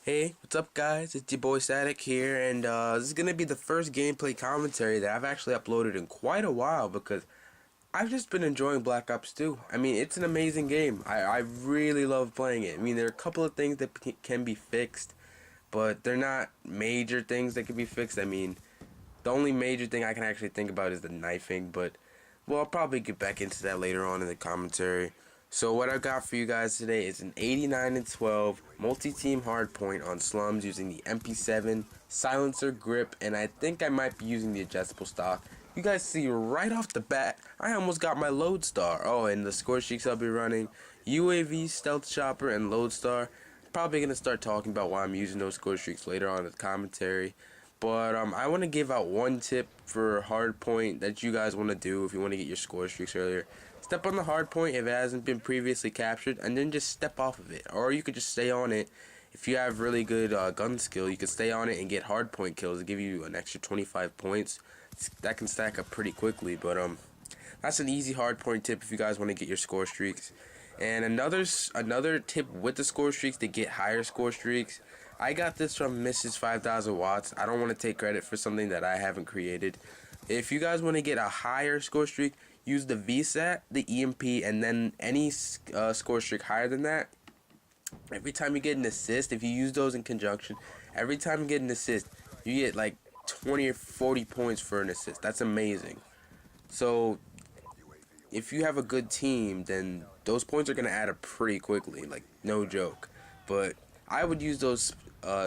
Hey, what's up guys? It's your boy Static here, and this is going to be the first gameplay commentary that I've actually uploaded in quite a while because I've just been enjoying Black Ops 2. I mean, it's an amazing game. I really love playing it. I mean, there are a couple of things that can be fixed, but they're not major things that can be fixed. I mean, the only major thing I can actually think about is the knifing, but well, I'll probably get back into that later on in the commentary. So what I got for you guys today is an 89 and 12 multi-team hardpoint on Slums using the MP7 silencer grip, and I think I might be using the adjustable stock. You guys see right off the bat, I almost got my Lodestar. Oh, and the score streaks I'll be running: UAV, Stealth Chopper, and Lodestar. Probably gonna start talking about why I'm using those score streaks later on in the commentary. But I want to give out one tip for hardpoint that you guys want to do if you want to get your score streaks earlier. Step on the hardpoint if it hasn't been previously captured, and then just step off of it. Or you could just stay on it. If you have really good gun skill, you could stay on it and get hardpoint kills to give you an extra 25 points. That can stack up pretty quickly, but that's an easy hardpoint tip if you guys want to get your score streaks. And another tip with the score streaks to get higher score streaks. I got this from Mrs. 5000 Watts. I don't want to take credit for something that I haven't created. If you guys want to get a higher score streak, use the VSAT, the EMP, and then any score streak higher than that. Every time you get an assist, if you use those in conjunction, every time you get an assist, you get like 20 or 40 points for an assist. That's amazing. So if you have a good team, then those points are going to add up pretty quickly, like no joke. But I would use those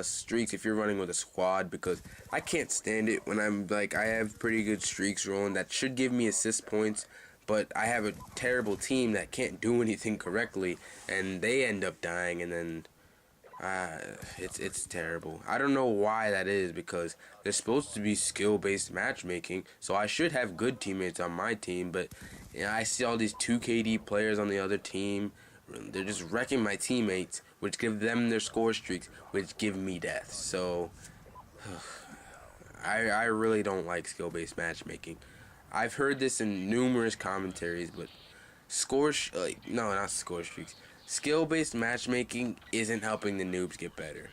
streaks if you're running with a squad, because I can't stand it when I have pretty good streaks rolling that should give me assist points, but I have a terrible team that can't do anything correctly, and they end up dying, and then it's terrible. I don't know why that is, because there's supposed to be skill-based matchmaking, so I should have good teammates on my team, but I see all these 2KD players on the other team. They're just wrecking my teammates, which give them their score streaks, which give me death. So I really don't like skill-based matchmaking. I've heard this in numerous commentaries, but no, not score streaks. Skill-based matchmaking isn't helping the noobs get better.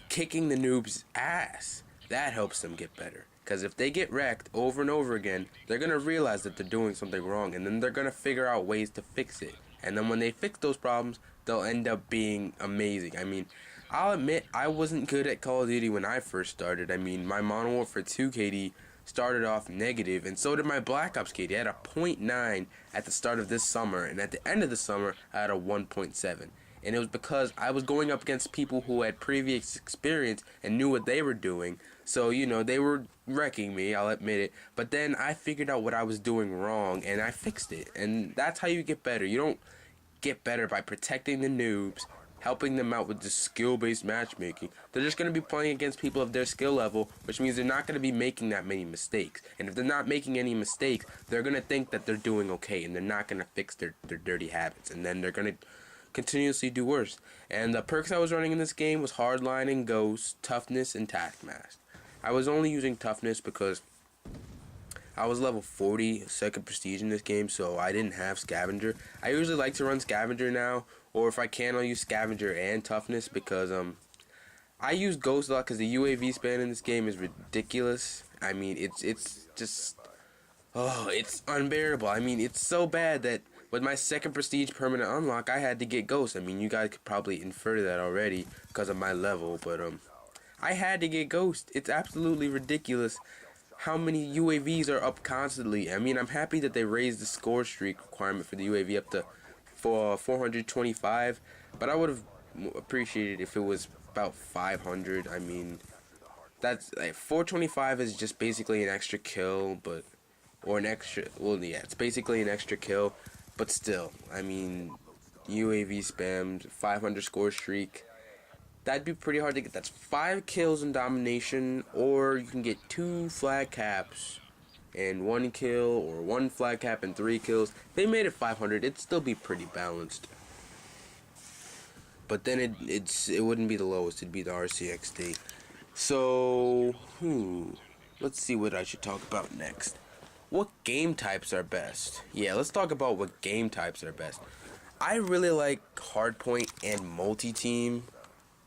Kicking the noobs' ass, that helps them get better. Because if they get wrecked over and over again, they're going to realize that they're doing something wrong, and then they're going to figure out ways to fix it. And then when they fix those problems, they'll end up being amazing. I mean, I'll admit I wasn't good at Call of Duty when I first started. I mean, my Modern Warfare 2 KD started off negative, and so did my Black Ops KD. I had a .9 at the start of this summer, and at the end of the summer, I had a 1.7. And it was because I was going up against people who had previous experience and knew what they were doing. So, you know, they were wrecking me, I'll admit it. But then I figured out what I was doing wrong, and I fixed it. And that's how you get better. You don't get better by protecting the noobs, helping them out with the skill-based matchmaking. They're just going to be playing against people of their skill level, which means they're not going to be making that many mistakes. And if they're not making any mistakes, they're going to think that they're doing okay, and they're not going to fix their dirty habits. And then they're going to continuously do worse. And the perks I was running in this game was Hardline and Ghost, Toughness, and Taskmaster. I was only using Toughness because I was level 40 second prestige in this game, so I didn't have Scavenger. I usually like to run Scavenger now, or if I can, I'll use Scavenger and Toughness, because I use Ghost a lot because the UAV spam in this game is ridiculous. I mean, it's just, oh, it's unbearable. I mean, it's so bad that with my second prestige permanent unlock, I had to get Ghost. I mean, you guys could probably infer that already because of my level, but I had to get Ghost. It's absolutely ridiculous how many UAVs are up constantly. I mean, I'm happy that they raised the score streak requirement for the UAV up to 425, but I would have appreciated if it was about 500. I mean, that's like 425 is just basically an extra kill, but it's basically an extra kill, but still, I mean, UAV spams, 500 score streak. That'd be pretty hard to get. That's 5 kills in domination, or you can get 2 flag caps and 1 kill, or 1 flag cap and 3 kills. If they made it 500, it'd still be pretty balanced. But then it wouldn't be the lowest, it'd be the RCXD. So, let's see what I should talk about next. What game types are best? Yeah, let's talk about what game types are best. I really like hardpoint and multi-team.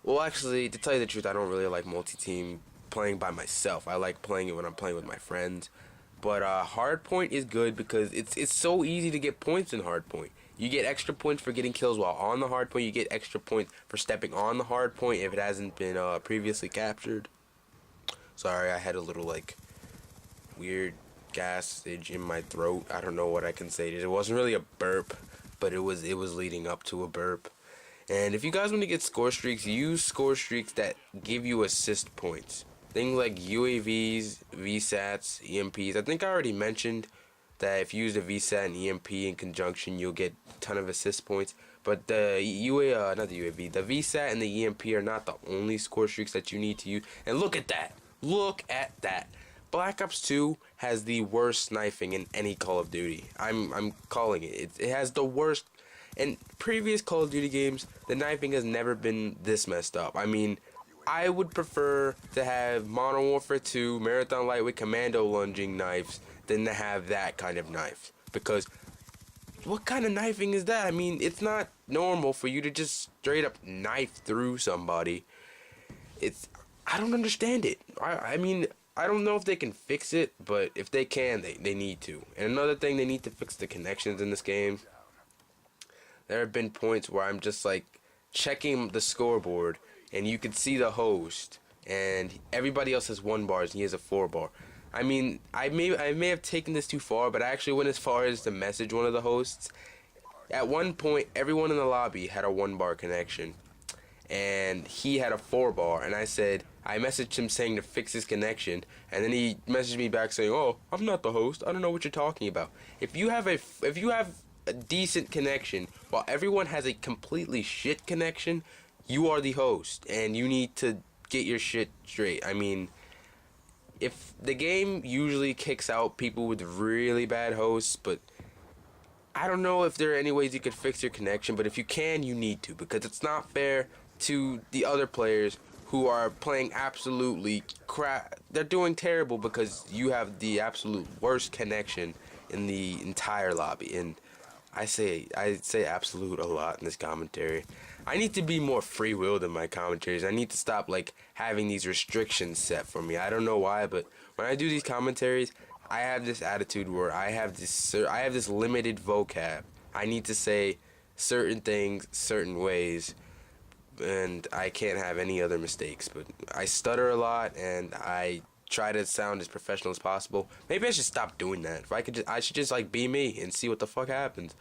Well, actually, to tell you the truth, I don't really like multi-team playing by myself. I like playing it when I'm playing with my friends. But hardpoint is good because it's so easy to get points in hardpoint. You get extra points for getting kills while on the hardpoint. You get extra points for stepping on the hardpoint if it hasn't been previously captured. Sorry, I had a little like weird gasage in my throat. I don't know what I can say. It wasn't really a burp, but it was leading up to a burp. And if you guys want to get score streaks, use score streaks that give you assist points. Things like UAVs, VSATs, EMPs. I think I already mentioned that if you use a VSAT and EMP in conjunction, you'll get a ton of assist points. But not the UAV, the VSAT and the EMP are not the only score streaks that you need to use. And look at that. Look at that. Black Ops 2 has the worst sniping in any Call of Duty. I'm calling it. It has the worst. In previous Call of Duty games, the knifing has never been this messed up. I mean, I would prefer to have Modern Warfare 2, Marathon Lightweight Commando lunging knives than to have that kind of knife. Because what kind of knifing is that? I mean, it's not normal for you to just straight up knife through somebody. I don't understand it. I mean, I don't know if they can fix it, but if they can, they need to. And another thing, they need to fix the connections in this game. There have been points where I'm just like checking the scoreboard and you can see the host and everybody else has 1 bar and he has a 4 bar. I mean, I may have taken this too far, but I actually went as far as to message one of the hosts. At one point, everyone in the lobby had a 1 bar connection and he had a 4 bar, and I messaged him saying to fix his connection, and then he messaged me back saying, "Oh, I'm not the host. I don't know what you're talking about." If you have a decent connection while everyone has a completely shit connection, you are the host and you need to get your shit straight. I mean, if the game usually kicks out people with really bad hosts, but I don't know if there are any ways you could fix your connection, but if you can, you need to, because it's not fair to the other players who are playing absolutely crap. They're doing terrible because you have the absolute worst connection in the entire lobby. And I say absolute a lot in this commentary. I need to be more free-willed in my commentaries. I need to stop like having these restrictions set for me. I don't know why, but when I do these commentaries, I have this attitude where I have this limited vocab. I need to say certain things certain ways, and I can't have any other mistakes. But I stutter a lot, and I try to sound as professional as possible. Maybe I should stop doing that. I should just like be me and see what the fuck happens.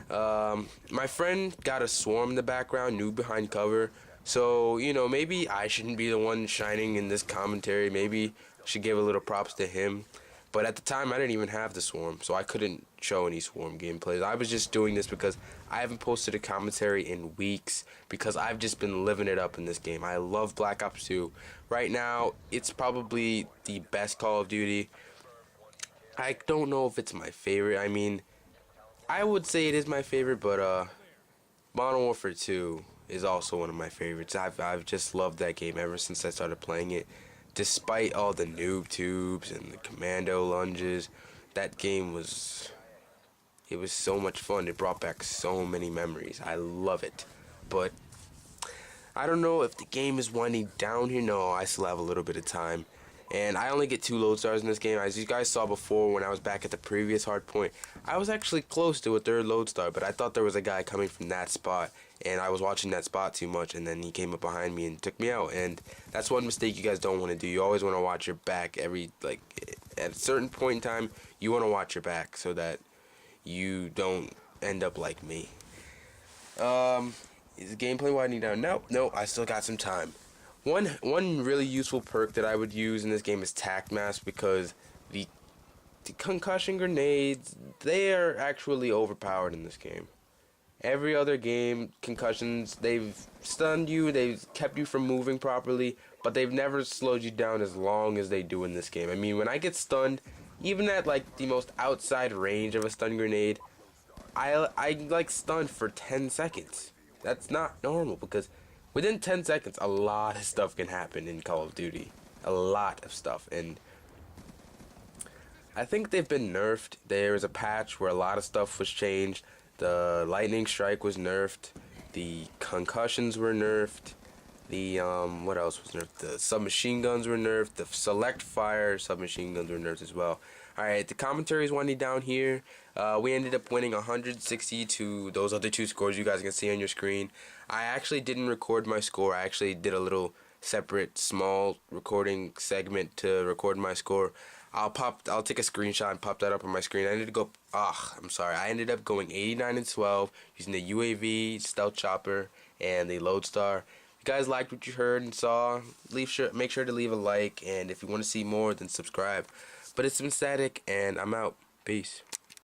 My friend got a swarm in the background, noob behind cover. So, maybe I shouldn't be the one shining in this commentary. Maybe I should give a little props to him. But at the time, I didn't even have the swarm, so I couldn't show any swarm gameplays. I was just doing this because I haven't posted a commentary in weeks, because I've just been living it up in this game. I love Black Ops 2. Right now, it's probably the best Call of Duty. I don't know if it's my favorite. I mean, I would say it is my favorite, but Modern Warfare 2 is also one of my favorites. I've just loved that game ever since I started playing it. Despite all the noob tubes and the commando lunges, that game was so much fun. It brought back so many memories. I love it. But I don't know if the game is winding down here. No, I still have a little bit of time. And I only get 2 load stars in this game. As you guys saw before when I was back at the previous hard point, I was actually close to a 3rd load star, but I thought there was a guy coming from that spot, and I was watching that spot too much, and then he came up behind me and took me out. And that's one mistake you guys don't want to do. You always want to watch your back at a certain point in time. You want to watch your back so that you don't end up like me. Is the gameplay winding down? No, I still got some time. One really useful perk that I would use in this game is Tac Mask, because the concussion grenades, they are actually overpowered in this game. Every other game, concussions, they've stunned you, they've kept you from moving properly, but they've never slowed you down as long as they do in this game. I mean, when I get stunned, even at like the most outside range of a stun grenade, I like stunned for 10 seconds. That's not normal, because within 10 seconds, a lot of stuff can happen in Call of Duty. A lot of stuff. And I think they've been nerfed. There was a patch where a lot of stuff was changed. The lightning strike was nerfed. The concussions were nerfed. The what else was nerfed? The submachine guns were nerfed. The select fire submachine guns were nerfed as well. Alright, the commentary is winding down here. We ended up winning 160 to those other two scores you guys can see on your screen. I actually didn't record my score. I actually did a little separate small recording segment to record my score. I'll take a screenshot and pop that up on my screen. I ended up going 89 and 12 using the UAV, stealth chopper, and the lodestar. If you guys liked what you heard and saw, make sure to leave a like, and if you want to see more, then subscribe. But it's been Static, and I'm out. Peace.